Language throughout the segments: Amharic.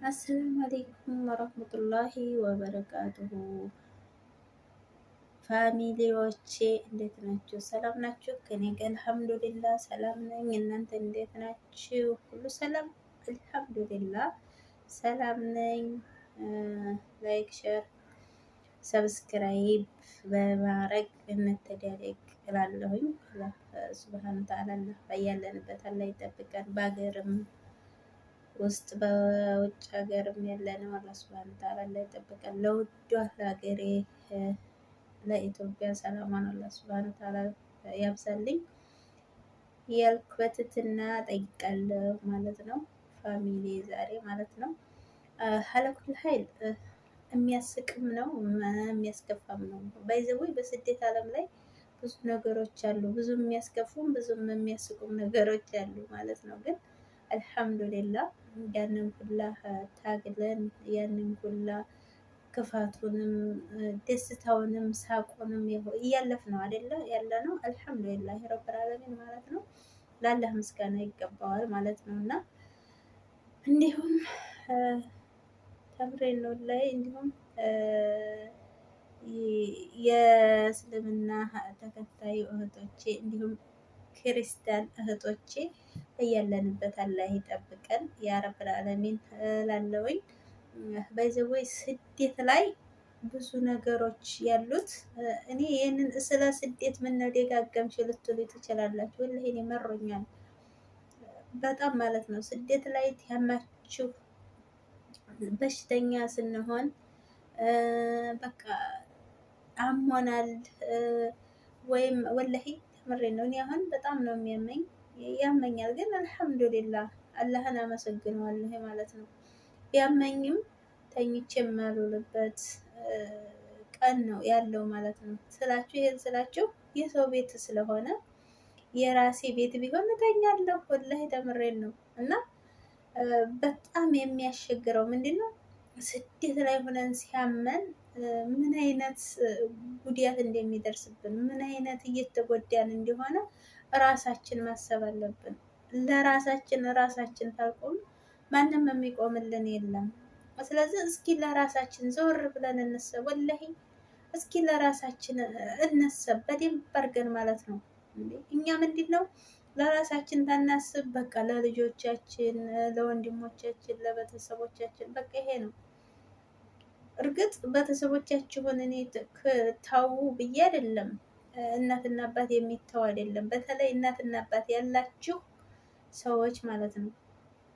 አሰላሙ አሌይኩም ወረህመቱላሂ ወበረካቱሁ። ፋሚሊዎቼ እንዴት ናችሁ? ሰላም ናችሁ? ከኔ ጋር አልሐምዱሊላህ ሰላም ነኝ። እናንተ እንዴት ናችሁ? ሁሉ ሰላም? አልሐምዱሊላህ ሰላም ነኝ። ላይክ፣ ሸር፣ ሰብስክራይብ በማድረግ እንተዳደግ እላለሁኝ። ሱብሃነ ወተዓላ በያለንበት አላህ ይጠብቀን። በሀገርም ውስጥ በውጭ ሀገርም ያለነው አላህ ሱብሃነሁ ወተዓላ ላይ ይጠብቀን። ለውዷ ለሀገሬ ለኢትዮጵያ ሰላሟን አላህ ሱብሃነሁ ወተዓላ ያብዛልኝ ያልኩ በትህትና ጠይቃለሁ ማለት ነው። ፋሚሊ ዛሬ ማለት ነው ሀለኩል ሀይል የሚያስቅም ነው የሚያስከፋም ነው። ባይዘወይ በስደት ዓለም ላይ ብዙ ነገሮች አሉ። ብዙ የሚያስከፉም ብዙም የሚያስቁም ነገሮች አሉ ማለት ነው። ግን አልሐምዱሊላህ ያንን ሁላ ታግለን ያንን ሁላ ክፋቱንም ደስታውንም ሳቁንም እያለፍ ነው አይደለ ያለ ነው። አልሐምዱሊላህ ረብል ዓለሚን ማለት ነው። ላላህ ምስጋና ይገባዋል ማለት ነው። እና እንዲሁም ተምሬን ነው ላይ እንዲሁም የእስልምና ተከታይ እህቶቼ እንዲሁም ክርስቲያን እህቶቼ እያለንበት አላህ ይጠብቀን ያ ረብል ዓለሚን ላለውኝ ባይዘወይ ስደት ላይ ብዙ ነገሮች ያሉት እኔ ይህንን ስለ ስደት ምን ነው ደጋገምሽ ልትሉ ትችላላችሁ። ወላሂ እኔ መሮኛል በጣም ማለት ነው። ስደት ላይ ያማችሁ በሽተኛ ስንሆን በቃ አሞናል ወይም ወላሂ ተምሬ ነው። እኔ አሁን በጣም ነው የሚያመኝ ያመኛል፣ ግን አልሐምዱሊላህ አላህን አመሰግነዋለሁ ማለት ነው። ቢያመኝም ተኝቼ የማልውልበት ቀን ነው ያለው ማለት ነው። ስላችሁ ይሄን ስላችሁ የሰው ቤት ስለሆነ የራሴ ቤት ቢሆን እተኛለሁ። ወላሂ ተምሬን ነው። እና በጣም የሚያስቸግረው ምንድን ነው ስደት ላይ ሆነን ሲያመን ምን አይነት ጉዳት እንደሚደርስብን ምን አይነት እየተጎዳን እንደሆነ ራሳችን ማሰብ አለብን። ለራሳችን ራሳችን ታልቆም ማንም የሚቆምልን የለም። ስለዚህ እስኪ ለራሳችን ዘወር ብለን እንሰብ። ወላሂ እስኪ ለራሳችን እነሰብ በደንብ አድርገን ማለት ነው። እኛ ምንድን ነው ለራሳችን ታናስብ፣ በቃ ለልጆቻችን፣ ለወንድሞቻችን፣ ለቤተሰቦቻችን በቃ ይሄ ነው። እርግጥ ቤተሰቦቻችሁን እኔ ተው ብዬ አይደለም። እናትና አባት የሚተው አይደለም። በተለይ እናትና አባት ያላችሁ ሰዎች ማለት ነው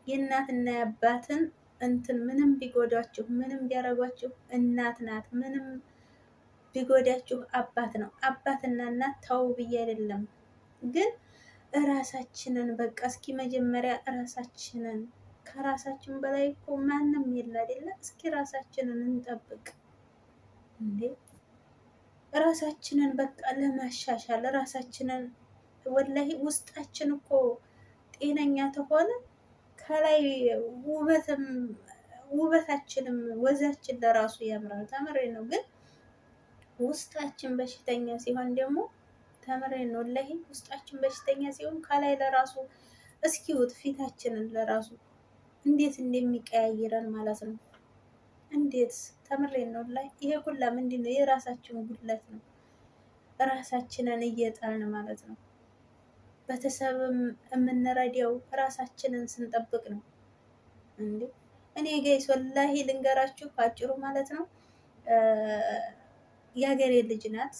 የእናትና የአባትን እንትን ምንም ቢጎዳችሁ ምንም ቢያረጓችሁ እናት ናት። ምንም ቢጎዳችሁ አባት ነው። አባትና እናት ተው ብዬ አይደለም። ግን እራሳችንን በቃ እስኪ መጀመሪያ እራሳችንን ከራሳችን በላይ እኮ ማንም የለ አይደለ? እስኪ ራሳችንን እንጠብቅ እንዴ! ራሳችንን በቃ ለማሻሻል ራሳችንን ወላሂ ውስጣችን እኮ ጤነኛ ተሆነ ከላይ ውበታችንም ወዛችን ለራሱ ያምራል። ተምሬ ነው። ግን ውስጣችን በሽተኛ ሲሆን ደግሞ ተምሬ ነው። ወላሂ ውስጣችን በሽተኛ ሲሆን ከላይ ለራሱ እስኪውት ፊታችንን ለራሱ እንዴት እንደሚቀያይረን ማለት ነው። እንዴት ተምሬን ነው ላይ ይሄ ሁላ ምንድን ነው? የራሳችን ጉድለት ነው። ራሳችንን እየጣልን ማለት ነው። ቤተሰብም የምንረዳው ራሳችንን ስንጠብቅ ነው። እንዴ እኔ ጋይስ ወላሂ ልንገራችሁ አጭሩ ማለት ነው። የሀገሬ ልጅ ናት።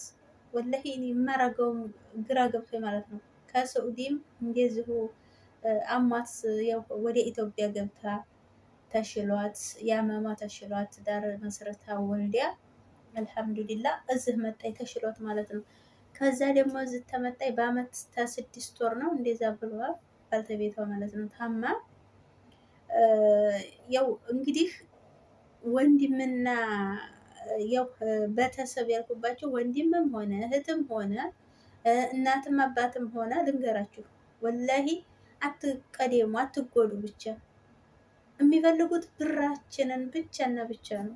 ወላሂ እኔ የማረገውም ግራ ገብቶኝ ማለት ነው። ከሰዑዲም እንደዚሁ አሟት ያው ወደ ኢትዮጵያ ገብታ ተሽሏት ያመማ ተሽሏት ዳር መስረታ ወልዲያ አልሐምዱሊላ እዚህ መጣይ ተሽሏት ማለት ነው። ከዛ ደግሞ እዚህ ተመጣይ በአመት ተ6 ወር ነው እንደዛ ብለዋል ባልተቤቷ ማለት ነው። ታማ ያው እንግዲህ ወንድምና ያው ቤተሰብ ያልኩባቸው ወንድምም ሆነ እህትም ሆነ እናትም አባትም ሆነ ልንገራችሁ ወላሂ አትቀደሙ፣ አትጎዱ። ብቻ የሚፈልጉት ብራችንን ብቻና ብቻ ነው።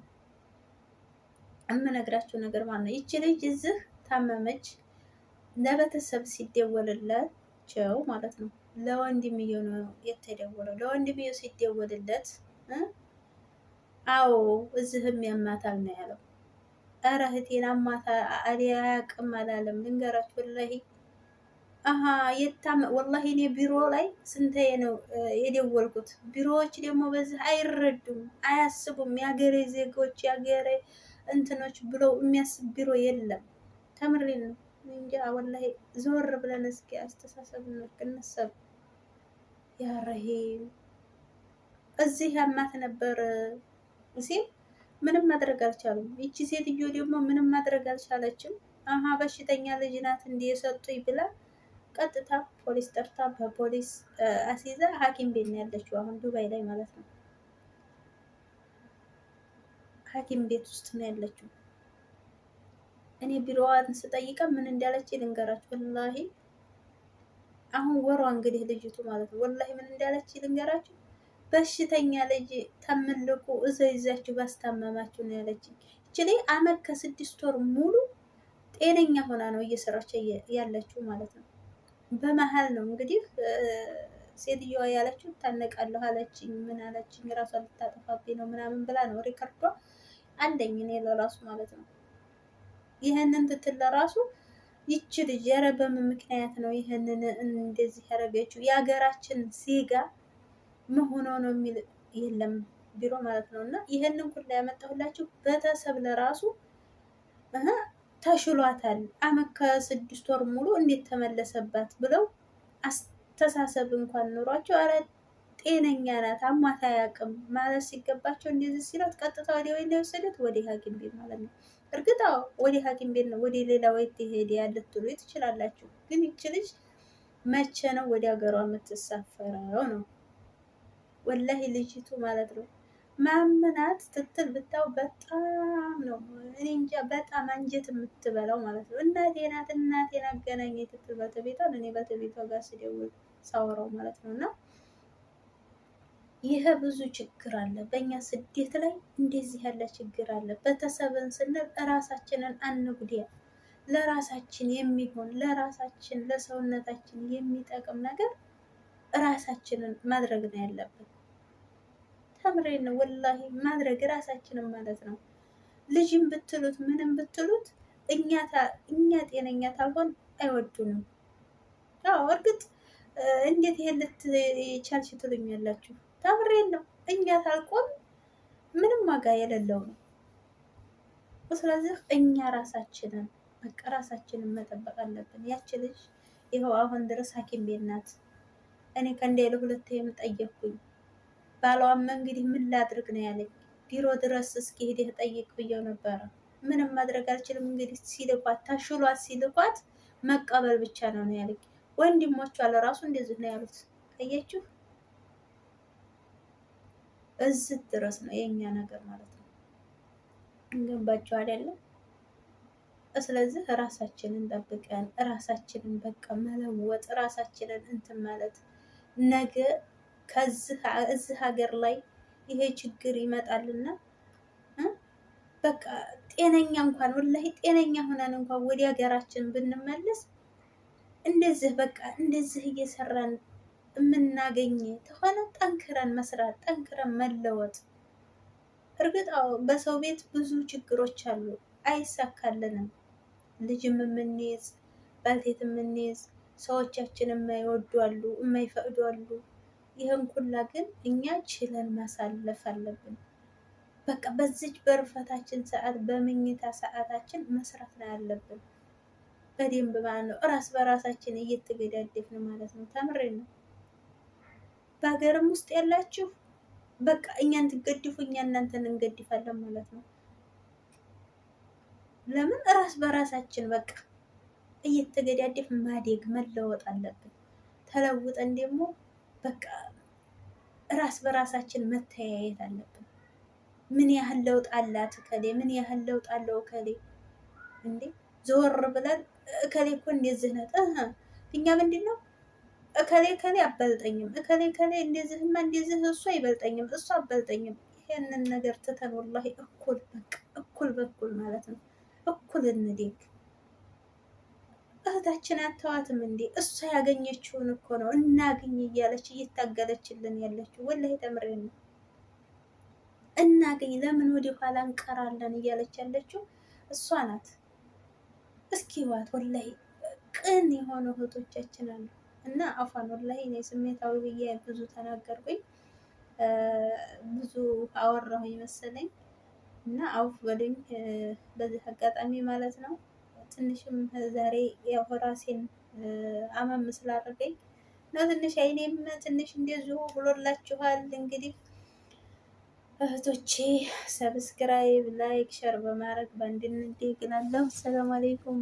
የምነግራችሁ ነገር ማለት ነው። ይቺ ልጅ እዚህ ታመመች፣ ለቤተሰብ ሲደወልላቸው ማለት ነው ለወንድምየው ነው የተደወለው። ለወንድምየው ሲደወልለት አዎ እዚህም ያማታል ነው ያለው። ኧረ እህቴን አማታ አያውቅም አላለም። ልንገራችሁ ወላሂ አሀ ወላሂ እኔ ቢሮ ላይ ስንተዬ ነው የደወልኩት። ቢሮዎች ደግሞ በዚህ አይረዱም፣ አያስቡም። የሀገሬ ዜጎች የሀገሬ እንትኖች ብለው የሚያስብ ቢሮ የለም። ተምሬን ነው እንጃ ወላሂ። ዞር ብለን እስኪ አስተሳሰብ እንሰብ ያረሄም እዚህ ያማት ነበር ሲል ምንም ማድረግ አልቻሉም። ይቺ ሴትዮ ደግሞ ምንም ማድረግ አልቻለችም። አሀ በሽተኛ ልጅ ናት እንዲህ የሰጡኝ ብላ ቀጥታ ፖሊስ ጠርታ በፖሊስ አስይዛ ሐኪም ቤት ነው ያለችው። አሁን ዱባይ ላይ ማለት ነው። ሐኪም ቤት ውስጥ ነው ያለችው። እኔ ቢሮዋን ስጠይቀ ምን እንዳለች ልንገራችሁ። ወላሂ አሁን ወሯ እንግዲህ ልጅቱ ማለት ነው። ወላሂ ምን እንዳለች ልንገራችሁ። በሽተኛ ልጅ ተምልኩ እዛ ይዛችሁ ባስታመማችሁ ነው ያለችኝ። እቺ አመት ከ6 ወር ሙሉ ጤነኛ ሆና ነው እየሰራች ያለችው ማለት ነው። በመሀል ነው እንግዲህ ሴትዮዋ ያለችው ታነቃለሁ አለችኝ። ምን አለችኝ? ራሷን ልታጠፋብኝ ነው ምናምን ብላ ነው ሪከርዷ አንደኝ እኔ ለራሱ ማለት ነው። ይህንን ትትል ለራሱ ይች ልጅ ኧረ በምን ምክንያት ነው ይህንን እንደዚህ ያደረገችው? የሀገራችን ዜጋ መሆኗ ነው የሚል የለም ቢሮ ማለት ነው። እና ይህንን ሁላ ያመጣሁላችሁ ቤተሰብ ለራሱ ተሽሏታል። አመት ከ6 ወር ሙሉ እንዴት ተመለሰባት ብለው አስተሳሰብ እንኳን ኑሯቸው ኧረ ጤነኛ ናት አሟት አያውቅም ማለት ሲገባቸው እንደዚህ ሲላት ቀጥታ ወደ ወይ የወሰደት ወደ ሐኪም ቤት ማለት ነው። እርግጥ ወደ ሐኪም ቤት ነው፣ ወደ ሌላ ወይ ትሄድ ያልትሉ ትችላላችሁ። ግን ይች ልጅ መቼ ነው ወደ ሀገሯ የምትሳፈረው ነው? ወላሂ ልጅቱ ማለት ነው ማምናት ስትል ብታው በጣም ነው እኔ እንጃ በጣም አንጀት የምትበላው ማለት ነው። እናቴ ናት እናቴን አገናኝ ትትል በተቤቷን እኔ በተቤቷ ጋር ስደውል ሳወራው ማለት ነው። እና ይሄ ብዙ ችግር አለ በእኛ ስደት ላይ እንደዚህ ያለ ችግር አለ። ቤተሰብን ስንል እራሳችንን አንጉዲያ፣ ለራሳችን የሚሆን ለራሳችን ለሰውነታችን የሚጠቅም ነገር እራሳችንን ማድረግ ነው ያለብን። ተምሬን ነው ወላሂ ማድረግ ራሳችንን ማለት ነው። ልጅም ብትሉት ምንም ብትሉት እኛ ጤነኛ ታልሆን አይወዱንም። አዎ እርግጥ እንዴት ይሄን ልትቻልሽ ትሉኛላችሁ? ተምሬን ነው እኛ ታልቆም ምንም ዋጋ የሌለው ነው። ስለዚህ እኛ ራሳችንን በቃ ራሳችንን መጠበቅ አለብን። ያቺ ልጅ ይኸው አሁን ድረስ ሐኪም ቤት ናት። እኔ ከእንደ ሁለቴ የምጠየቅኩኝ ባሏም እንግዲህ ምን ላድርግ ነው ያለኝ። ቢሮ ድረስ እስኪ ሄደህ ጠይቅ ብየው ነበረ። ምንም ማድረግ አልችልም እንግዲህ ሲልኳት ተሽሏት ሲልኳት መቀበል ብቻ ነው ያለኝ። ወንድሞቿ ለራሱ እንደዚህ ነው ያሉት። አያችሁ እዚህ ድረስ ነው የኛ ነገር ማለት ነው። እንገባችሁ አይደለም? ስለዚህ ራሳችንን ጠብቀን ራሳችንን በቃ መለወጥ ራሳችንን እንትን ማለት ነገ እዚህ ሀገር ላይ ይሄ ችግር ይመጣልና በቃ ጤነኛ እንኳን ወላሂ ጤነኛ ሆነን እንኳን ወደ ሀገራችን ብንመለስ እንደዚህ በቃ እንደዚህ እየሰራን የምናገኝ ተሆነ ጠንክረን መስራት ጠንክረን መለወጥ። እርግጥ በሰው ቤት ብዙ ችግሮች አሉ፣ አይሳካልንም። ልጅም የምንይዝ ባልቴት የምንይዝ ሰዎቻችን የማይወዱ አሉ፣ የማይፈቅዱ አሉ። ይህን ኩላ ግን እኛ ችለን ማሳለፍ አለብን። በቃ በዚች በርፈታችን ሰዓት በመኝታ ሰዓታችን መስራት ነው ያለብን በደንብ ማለት ነው። እራስ በራሳችን እየተገዳደፍን ማለት ነው። ተምሬን ነው። በሀገርም ውስጥ ያላችሁ በቃ እኛን ትገድፉ እኛ እናንተን እንገድፋለን ማለት ነው። ለምን እራስ በራሳችን በቃ እየተገዳደፍ ማደግ መለወጥ አለብን። ተለውጠን ደግሞ በቃ ራስ በራሳችን መተያየት አለብን። ምን ያህል ለውጥ አላት እከሌ፣ ምን ያህል ለውጥ አለው እከሌ። እንዴ ዞር ብለን እከሌ እኮ እንደዚህ ናት እኛ ምንድን ነው እከሌ ከሌ አበልጠኝም እከሌ ከሌ እንደዚህማ እንደዚህ እሱ አይበልጠኝም እሱ አበልጠኝም። ይሄንን ነገር ትተን ወላሂ እኩል በቃ እኩል በኩል ማለት ነው እኩል እንደግ። እህታችን አተዋትም እንዴ እሷ ያገኘችውን እኮ ነው እናግኝ እያለች እየታገለችልን ያለችው። ወላሂ ተምሬን ነው። እናገኝ ለምን ወደ ኋላ እንቀራለን እያለች ያለችው እሷ ናት። እስኪ ዋት ወላሂ ቅን የሆኑ እህቶቻችን አሉ። እና አፏን ወላሂ እኔ ስሜታዊ ብዬ ብዙ ተናገርኩኝ፣ ብዙ አወራሁኝ መሰለኝ እና አውፍ በሉኝ በዚህ አጋጣሚ ማለት ነው። ትንሽም ዛሬ ያው ራሴን አመም ስላደረገኝ ነው ትንሽ አይኔም ትንሽ እንደዚሁ ብሎላችኋል። እንግዲህ እህቶቼ ሰብስክራይብ፣ ላይክ፣ ሸር በማድረግ በአንድነት ይግላለሁ። ሰላም አለይኩም።